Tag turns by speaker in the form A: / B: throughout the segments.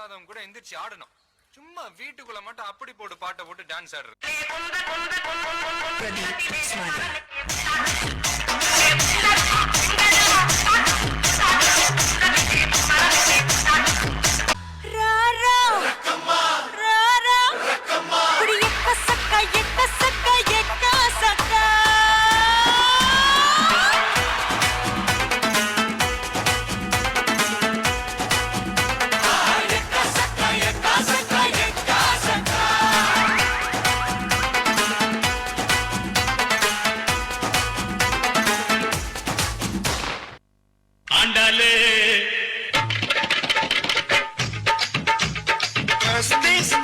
A: இல்லாதவங்க கூட எந்திரிச்சு ஆடணும். சும்மா வீட்டுக்குள்ள மட்டும் அப்படி போட்டு பாட்டை போட்டு டான்ஸ் ஆடுறது.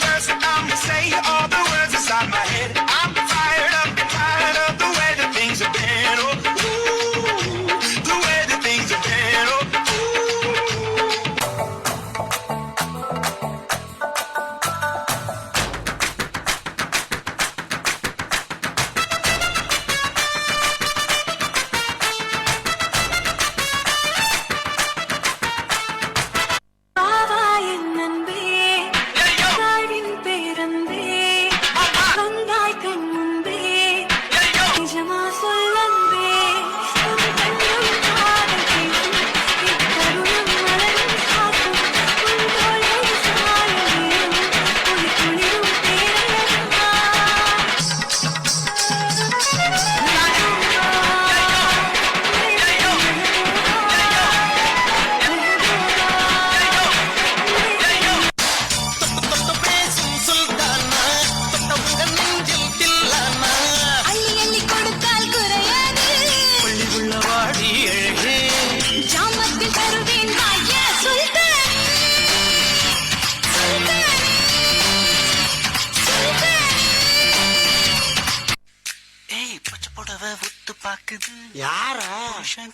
B: First, I'm gonna say all the words inside my head. I'm fired up and tired of the way that things have been. Oh, ooh, the way that things have been. Oh,
C: யாரா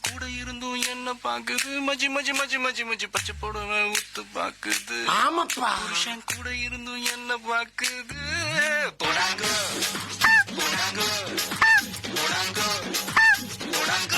A: கூட இருந்தும் என்ன பாக்குது மஜி மஜி மஜி மஜி மஜி பச்சை போடவ உத்து பாக்குது.
C: ஆமாப்பா
A: புருஷன் கூட இருந்தும் என்ன பாக்குது. போடாங்க போடாங்க போடாங்க போடாங்க